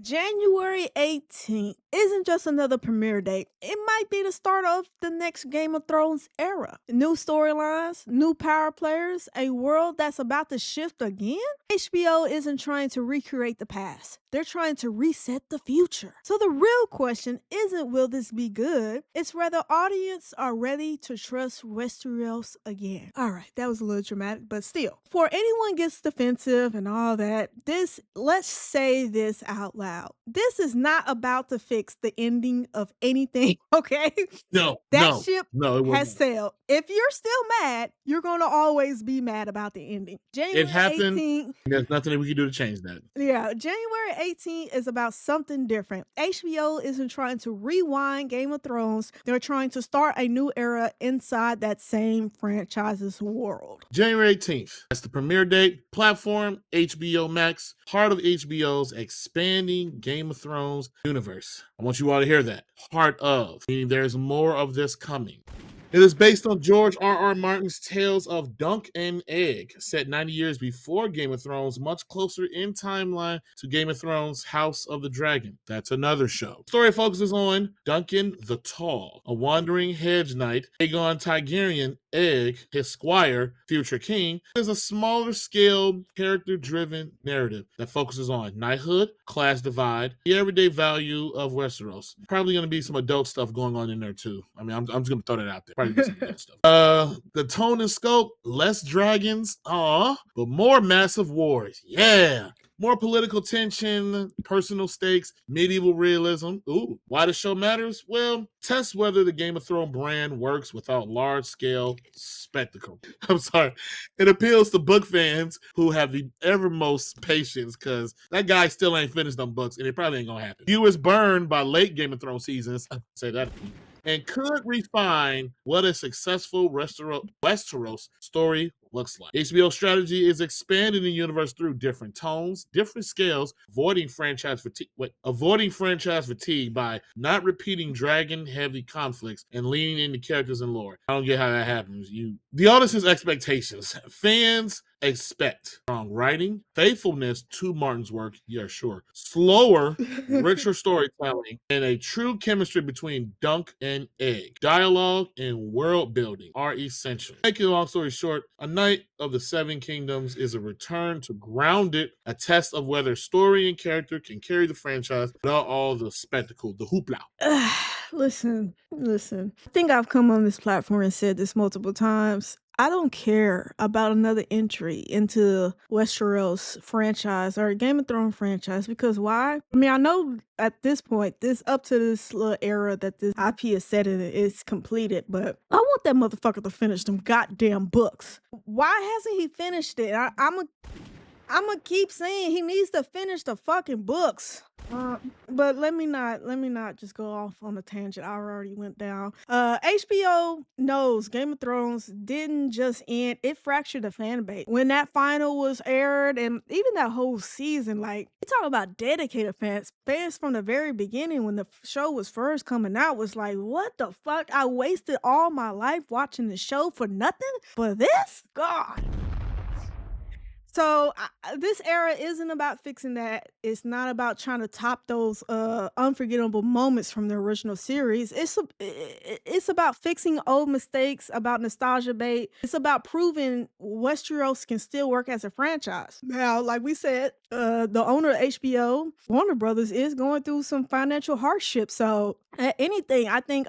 January 18th isn't just another premiere date. It might be the start of the next Game of Thrones era. New storylines, new power players, a world that's about to shift again. HBO isn't trying to recreate the past. They're trying to reset the future. So the real question isn't will this be good? It's whether audience are ready to trust Westeros again. All right, that was a little dramatic, but still. Before anyone gets defensive and all that, let's say this out loud. This is not about to fix the ending of anything, okay? That ship it has wasn't. sailed. If you're still mad, you're going to always be mad about the ending. It happened. 18th, There's nothing that we can do to change that. yeah, January 18th is about something different. HBO isn't trying to rewind Game of Thrones. They're trying to start a new era inside that same franchise's world. January 18th. That's the premiere date. Platform, HBO Max. Part of HBO's expanding Game of Thrones universe. I want you all to hear that. Part of. Meaning there's more of this coming. It is based on George R.R. Martin's Tales of Dunk and Egg, set 90 years before Game of Thrones, much closer in timeline to Game of Thrones' House of the Dragon. That's another show. The story focuses on Duncan the Tall, a wandering hedge knight. Aegon Targaryen, Egg, his squire, future king, is a smaller scale, character-driven narrative that focuses on knighthood, class divide, the everyday value of Westeros. Probably going to be some adult stuff going on in there too. I mean, I'm just going to throw that out there. Probably be some adult stuff. The tone and scope, less dragons, but more massive wars. Yeah. More political tension, personal stakes, medieval realism. Ooh, why the show matters? Well, test whether the Game of Thrones brand works without large-scale spectacle. I'm sorry. It appeals to book fans who have the evermost patience because that guy still ain't finished them books and it probably ain't gonna happen. Viewers burned by late Game of Thrones seasons, say that, and could refine what a successful Westeros story looks like. HBO's strategy is expanding the universe through different tones, different scales, avoiding franchise fatigue by not repeating dragon-heavy conflicts and leaning into characters and lore. I don't get how that happens. The audience's expectations. Fans expect strong writing, faithfulness to Martin's work, yeah, sure. Slower, richer storytelling, and a true chemistry between Dunk and Egg. Dialogue and world building are essential. Making a long story short, A Knight of the Seven Kingdoms is a return to grounded, a test of whether story and character can carry the franchise without all the spectacle, the hoopla. Listen. I think I've come on this platform and said this multiple times. I don't care about another entry into Westeros franchise or Game of Thrones franchise because why? I mean, I know at this point, up to this little era that this IP is set in is completed, but I want that motherfucker to finish them goddamn books. Why hasn't he finished it? I'm gonna keep saying he needs to finish the fucking books. But let me not just go off on a tangent I already went down. HBO knows Game of Thrones didn't just end, it fractured the fan base. When that final was aired and even that whole season, like, you talk about dedicated fans from the very beginning when the show was first coming out was like, what the fuck? I wasted all my life watching the show for nothing? But this? God. So this era isn't about fixing that. It's not about trying to top those unforgettable moments from the original series. It's about fixing old mistakes, about nostalgia bait. It's about proving Westeros can still work as a franchise. Now, like we said, the owner of HBO, Warner Brothers, is going through some financial hardship. So anything, I think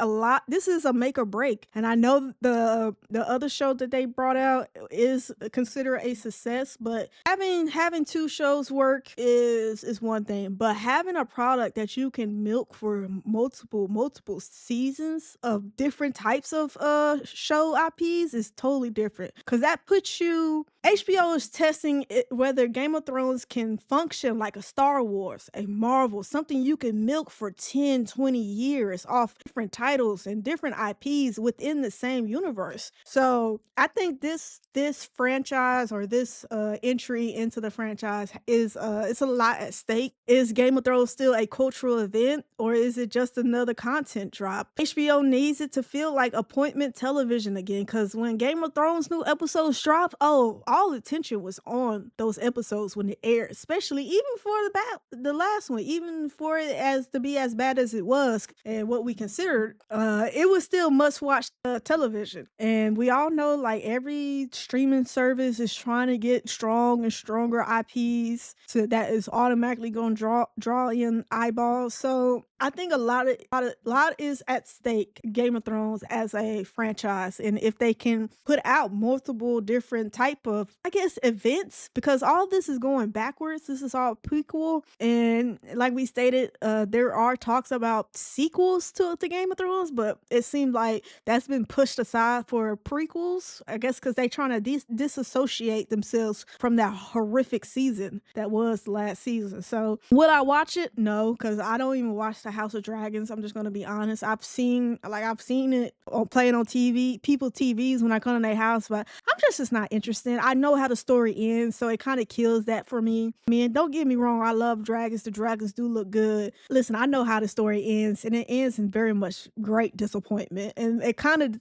this is a make or break. And I know the other show that they brought out is considered a success, but having two shows work is one thing, but having a product that you can milk for multiple seasons of different types of show IPs is totally different, because that puts you. HBO is testing whether Game of Thrones can function like a Star Wars, a Marvel, something you can milk for 10, 20 years off different titles and different IPs within the same universe. So I think this franchise or this entry into the franchise is it's a lot at stake. Is Game of Thrones still a cultural event, or is it just another content drop? HBO needs it to feel like appointment television again, because when Game of Thrones new episodes drop, all all attention was on those episodes when it aired, especially even for the last one, even for it as to be as bad as it was and what we considered, it was still must watch television. And we all know like every streaming service is trying to get strong and stronger IPs so that is automatically going to draw in eyeballs. So I think a lot is at stake. Game of Thrones as a franchise, and if they can put out multiple different type of, I guess, events, because all this is going backwards. This is all prequel, and like we stated, there are talks about sequels to Game of Thrones, but it seemed like that's been pushed aside for prequels. I guess because they trying to disassociate themselves from that horrific season that was last season. So would I watch it? No, because I don't even watch the House of Dragons. I'm just gonna be honest. I've seen it playing on TV, people TVs when I come to their house, but I'm just not interested. I know how the story ends, so it kind of kills that for me. I mean, don't get me wrong, I love dragons. The dragons do look good. Listen, I know how the story ends, and it ends in very much great disappointment, and it kind of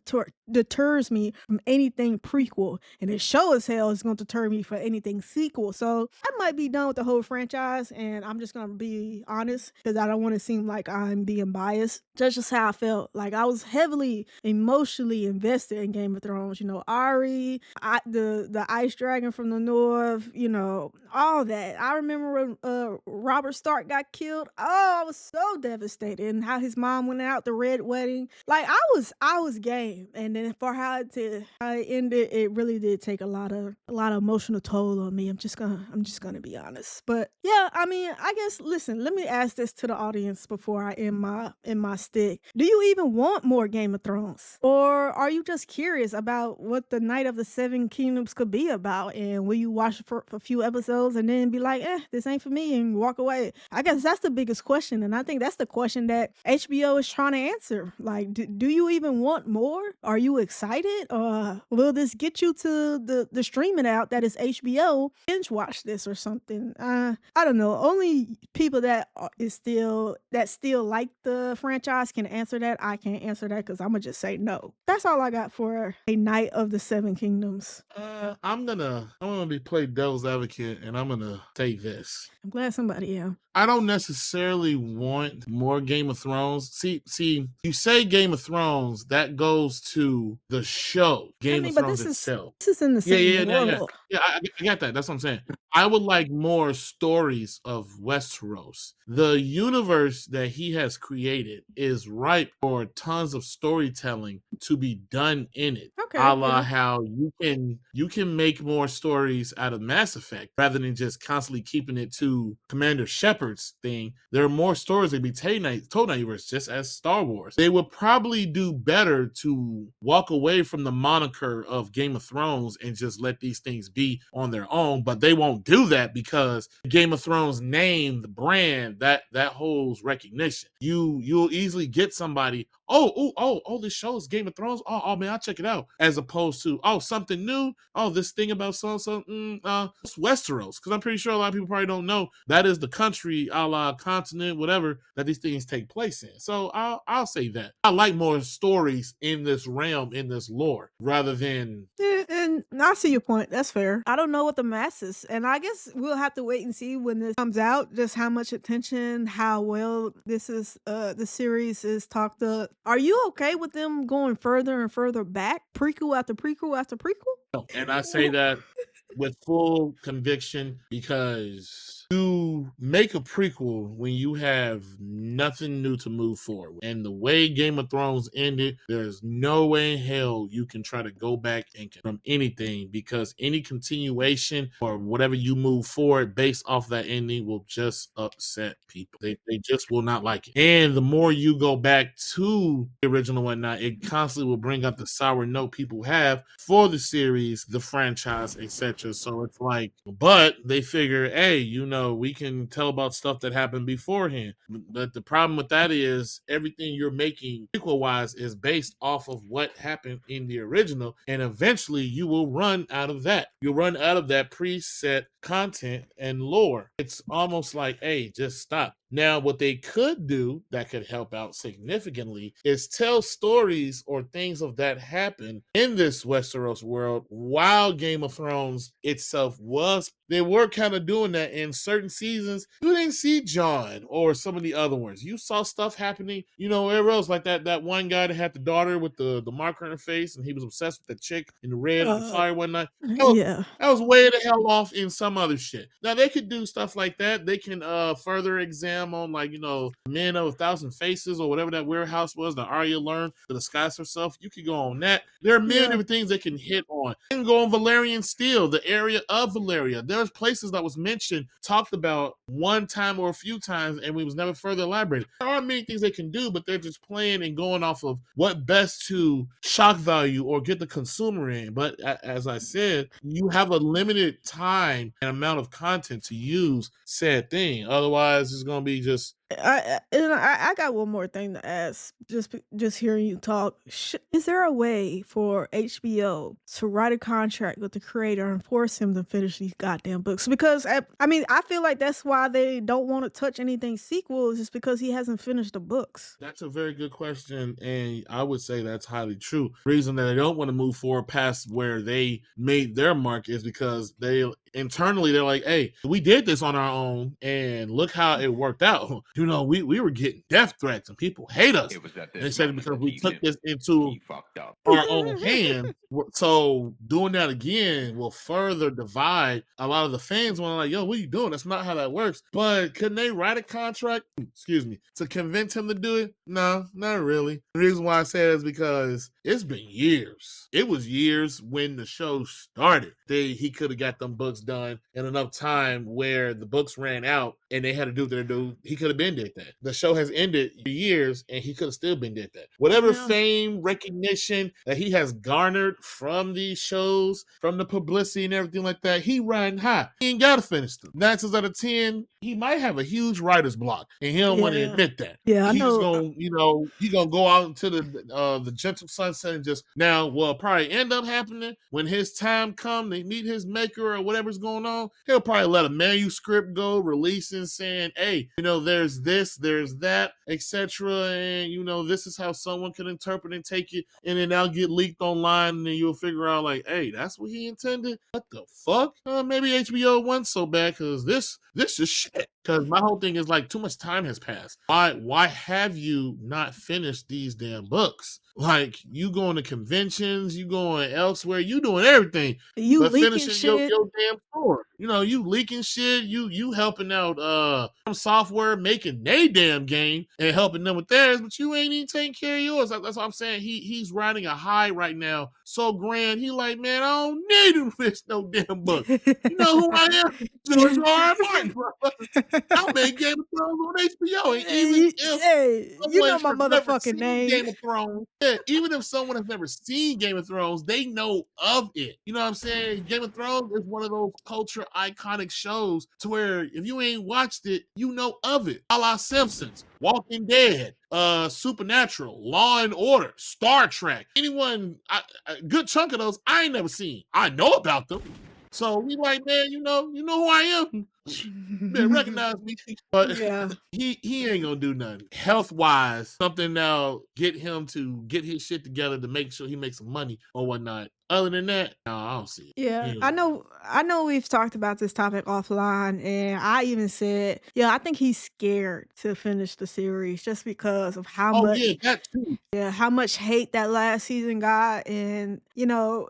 deters me from anything prequel, and it sure as hell is going to deter me for anything sequel. So I might be done with the whole franchise, and I'm just gonna be honest because I don't want to seem like I'm being biased. That's just how I felt. Like I was heavily emotionally invested in Game of Thrones. You know, Ari, the ice dragon from the north. You know, all that. I remember when Robert Stark got killed. Oh, I was so devastated, and how his mom went out the red wedding. Like I was game, and then for how it ended, it really did take a lot of emotional toll on me. I'm just gonna be honest. But yeah, I mean, I guess listen, let me ask this to the audience before I end my stick. Do you even want more Game of Thrones? Or are you just curious about what the Night of the Seven Kingdoms could be about? And will you watch for a few episodes and then be like, this ain't for me and walk away? I guess that's the biggest question. And I think that's the question that HBO is trying to answer. Like, do you even want more? Are you excited? Will this get you to the streaming out that is HBO? Binge watch this or something. I don't know. Only people that still like the franchise can answer that. I can't answer that because I'm gonna just say no. That's all I got for a Night of the Seven Kingdoms. I'm gonna be play devil's advocate, and I'm gonna say this. I'm glad somebody, yeah. I don't necessarily want more Game of Thrones. See, you say Game of Thrones, that goes to the show, I Game mean, of but Thrones this is in the yeah, same yeah, yeah, yeah. world. Yeah, I got that. That's what I'm saying. I would like more stories of Westeros. The universe that he has created is ripe for tons of storytelling to be done in it. A Okay, la yeah. how you can make more stories out of Mass Effect rather than just constantly keeping it to Commander Shepard's thing. There are more stories that be told in that universe, just as Star Wars. They would probably do better to walk away from the moniker of Game of Thrones and just let these things be on their own, but they won't do that because Game of Thrones name, the brand, that holds recognition. You'll easily get somebody, this show is Game of Thrones. Oh man, I'll check it out. As opposed to, something new. Oh, this thing about so and so. It's Westeros, because I'm pretty sure a lot of people probably don't know that is the country, a la continent, whatever, that these things take place in. So I'll say that I like more stories in this realm, in this lore, rather than Yeah, and I see your point. That's fair. I don't know what the masses, and I guess we'll have to wait and see when this comes out, just how much attention, how well the series is talked up. Are you okay with them going further and further back, prequel after prequel after and I say prequel? that with full conviction because you make a prequel when you have nothing new to move forward. And the way Game of Thrones ended, there's no way in hell you can try to go back and from anything, because any continuation or whatever you move forward based off that ending will just upset people. They just will not like it. And the more you go back to the original whatnot, it constantly will bring up the sour note people have for the series, the franchise, etc. So it's like, but they figure, hey, we can tell about stuff that happened beforehand. But the problem with that is everything you're making prequel wise is based off of what happened in the original, and eventually you will run out of that. You'll run out of that preset content and lore. It's almost like, hey, just stop. Now, what they could do that could help out significantly is tell stories or things of that happen in this Westeros world while Game of Thrones itself was. They were kind of doing that in certain seasons. You didn't see John or some of the other ones. You saw stuff happening, everywhere else, like that one guy that had the daughter with the marker in her face, and he was obsessed with the chick in the red and the Uh, fire one night. yeah. That was way the hell off in some other shit. Now they could do stuff like that. They can further exam on like Men of a Thousand Faces or whatever that warehouse was that Arya learned to disguise herself. You could go on that. There are many Yeah. different things they can hit on. You can go on Valerian Steel, the area of Valeria. There's places that was mentioned, talked about one time or a few times, and we was never further elaborated. There are many things they can do, but they're just playing and going off of what best to shock value or get the consumer in. But as I said, you have a limited time and amount of content to use said thing. Otherwise, it's gonna be just I got one more thing to ask. Just hearing you talk, is there a way for HBO to write a contract with the creator and force him to finish these goddamn books? Because I mean, I feel like that's why they don't want to touch anything sequels, is because he hasn't finished the books. That's a very good question, and I would say that's highly true. Reason that they don't want to move forward past where they made their mark is because they internally they're like, "Hey, we did this on our own, and look how it worked out." We were getting death threats, and people hate us. It was at And they this said moment because that we he took knew this into he fucked up. our own hands. So doing that again will further divide a lot of the fans. When like, yo, what are you doing? That's not how that works. But couldn't they write a contract? Excuse me, to convince him to do it? No, not really. The reason why I say that is because it's been years. It was years when the show started. He could have got them books done in enough time where the books ran out and they had to do what they do. He could have been did that. The show has ended years and he could have still been did that. Whatever Yeah. fame, recognition that he has garnered from these shows, from the publicity and everything like that, he riding high. He ain't got to finish them. 9 times out of 10, he might have a huge writer's block and he don't want to Yeah. admit that. Yeah, I He's know. gonna, he gonna go out into the gentle sunset and just now. Well, probably end up happening when his time come. They meet his maker or whatever's going on. He'll probably let a manuscript go, releasing saying, "Hey, there's this, there's that, etc." And this is how someone can interpret and take it, and then that'll get leaked online, and then you'll figure out like, "Hey, that's what he intended." What the fuck? Maybe HBO wasn't so bad because this is shit. Because my whole thing is like too much time has passed. Why have you not finished these damn books? Like you going to conventions, you going elsewhere, you doing everything, You but leaking finishing your shit. damn store. You leaking shit, you helping out some software making their damn game and helping them with theirs, but you ain't even taking care of yours. That's what I'm saying. He's riding a high right now. So grand. He like, man, I don't need to finish no damn book. You know who I am? George R. R. Martin, bro. I made Game of Thrones on HBO, and even if Hey, you someone know my has never motherfucking seen name. Game of Thrones, yeah, even if someone has never seen Game of Thrones, they know of it. You know what I'm saying? Game of Thrones is one of those culture iconic shows to where if you ain't watched it, you know of it. A la Simpsons, Walking Dead, Supernatural, Law and Order, Star Trek. Anyone, a good chunk of those I ain't never seen. I know about them. So we like, man, you know who I am. Man, recognize me, but Yeah. he ain't gonna do nothing health wise. Something now get him to get his shit together to make sure he makes some money or whatnot. Other than that, no, I don't see it. He Yeah, ain't I gonna do it. know I know we've talked about this topic offline, and I even said, yeah, I think he's scared to finish the series just because of how Oh much yeah, that too. yeah, how much hate that last season got. And no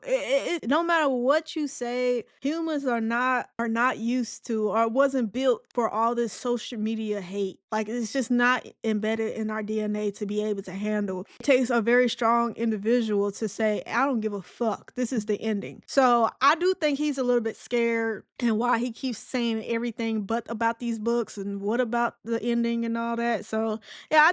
matter what you say, humans are not used to or wasn't built for all this social media hate. Like, it's just not embedded in our DNA to be able to handle. It takes a very strong individual to say, I don't give a fuck, this is the ending. So I do think he's a little bit scared, and why he keeps saying everything but about these books and what about the ending and all that. So yeah,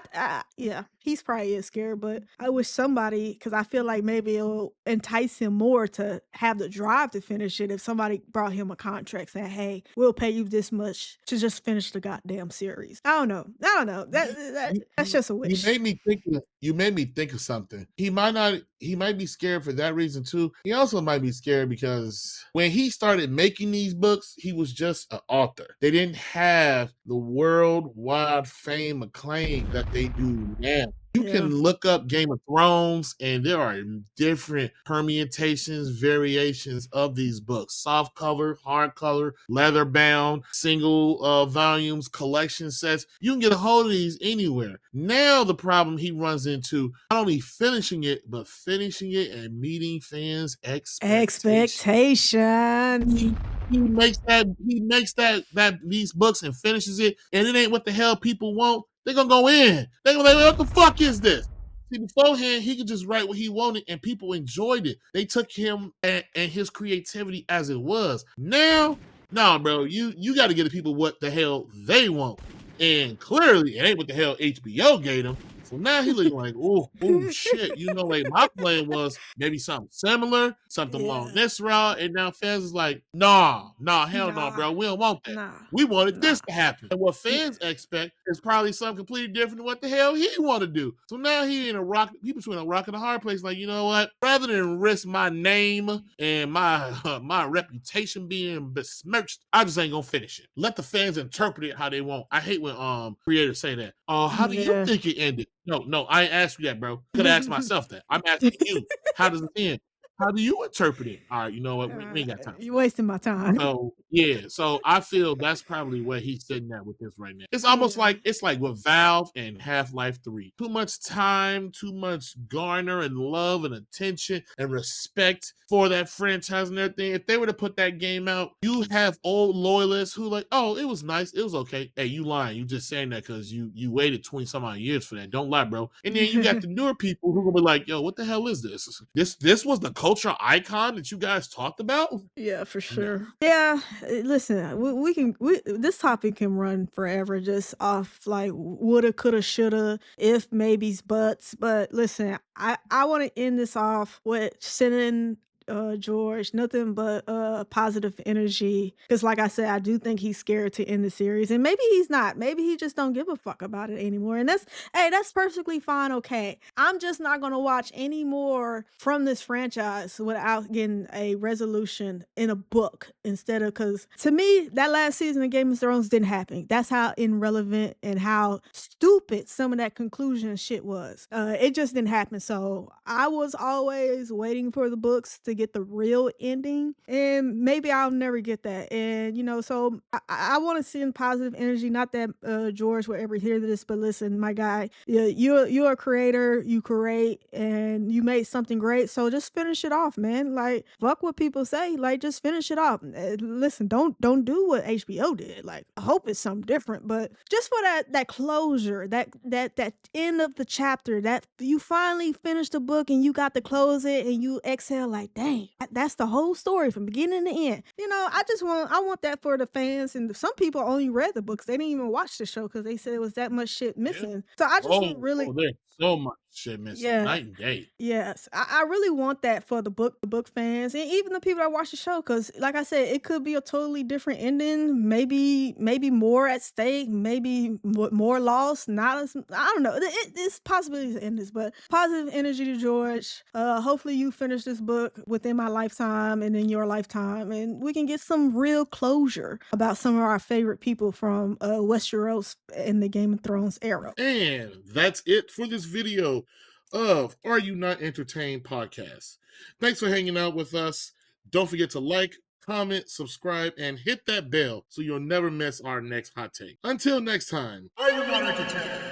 yeah. He's probably is scared, but I wish somebody, because I feel like maybe it'll entice him more to have the drive to finish it if somebody brought him a contract saying, "Hey, we'll pay you this much to just finish the goddamn series." I don't know. I don't know. You, That's just a you wish. made me think. You made me think of something. He might not. He might be scared for that reason too. He also might be scared because when he started making these books, he was just an author. They didn't have the worldwide fame acclaim that they do now. You Yeah. can look up Game of Thrones, and there are different permutations, variations of these books: soft cover, hard cover, leather bound, single volumes, collection sets. You can get a hold of these anywhere. Now, the problem he runs into, not only finishing it, but finishing it and meeting fans' expectations. Expectations. He makes that these books and finishes it, and it ain't what the hell people want. They're gonna go in. They're gonna be like, what the fuck is this? See, beforehand, he could just write what he wanted and people enjoyed it. They took him and his creativity as it was. Now, no, bro, you got to give the people what the hell they want. And clearly, it ain't what the hell HBO gave him. So now he looking like, oh shit. Like my plan was maybe something similar, something along Yeah. this route. And now fans is like, nah, hell no, Nah. bro. We don't want that. Nah. We wanted Nah. this to happen. And what Yeah. fans expect is probably something completely different than what the hell he want to do. So now he between a rock and a hard place. Like, you know what? Rather than risk my name and my reputation being besmirched, I just ain't gonna finish it. Let the fans interpret it how they want. I hate when creators say that. Oh, how do you Yeah. think it ended? No, I ain't asked you that, bro. I could ask myself that. I'm asking you. How does it end? How do you interpret it? All right, you know what? We ain't got time for You that. wasting my time. So yeah, so I feel that's probably where he's sitting at with this right now. It's almost Yeah. like with Valve and Half-Life 3. Too much time, too much garner and love and attention and respect for that franchise and everything. If they were to put that game out, you have old loyalists who like, oh, it was nice, it was okay. Hey, you lying. You just saying that because you waited 20 some odd years for that. Don't lie, bro. And then you got the newer people who gonna be like, yo, what the hell is this? This was the cultural icon that you guys talked about? Yeah, for No. sure. Yeah, listen, this topic can run forever just off like woulda, coulda, shoulda, if, maybes, buts. But listen, I want to end this off with sending George nothing but positive energy, because like I said, I do think he's scared to end the series, and maybe he's not. Maybe he just don't give a fuck about it anymore, and that's perfectly fine. Okay, I'm just not gonna watch any more from this franchise without getting a resolution in a book instead of, because to me that last season of Game of Thrones didn't happen. That's how irrelevant and how stupid some of that conclusion shit was. It just didn't happen. So I was always waiting for the books to get the real ending, and maybe I'll never get that. And so I want to send positive energy. Not that George will ever hear this, but listen, my guy, you're a creator. You create and you made something great. So just finish it off, man. Like fuck what people say. Like just finish it off. Listen, don't do what HBO did. Like I hope it's something different, but just for that closure, that end of the chapter, that you finally finished the book and you got to close it and you exhale like, dang, that's the whole story from beginning to end. I want that for the fans, and some people only read the books. They didn't even watch the show because they said it was that much shit Yeah. missing. So I just want really, There's so much shit missing. yeah. Night and day. Yes, I really want that for the book fans, and even the people that watch the show. Because, like I said, it could be a totally different ending. Maybe more at stake. Maybe more loss. Not as I don't know. It's possibilities to end this, but positive energy to George. Hopefully you finish this book within my lifetime and in your lifetime, and we can get some real closure about some of our favorite people from Westeros in the Game of Thrones era. And that's it for this video of Are You Not Entertained podcast. Thanks for hanging out with us. Don't forget to like, comment, subscribe, and hit that bell so you'll never miss our next hot take. Until next time, Are You Not Entertained?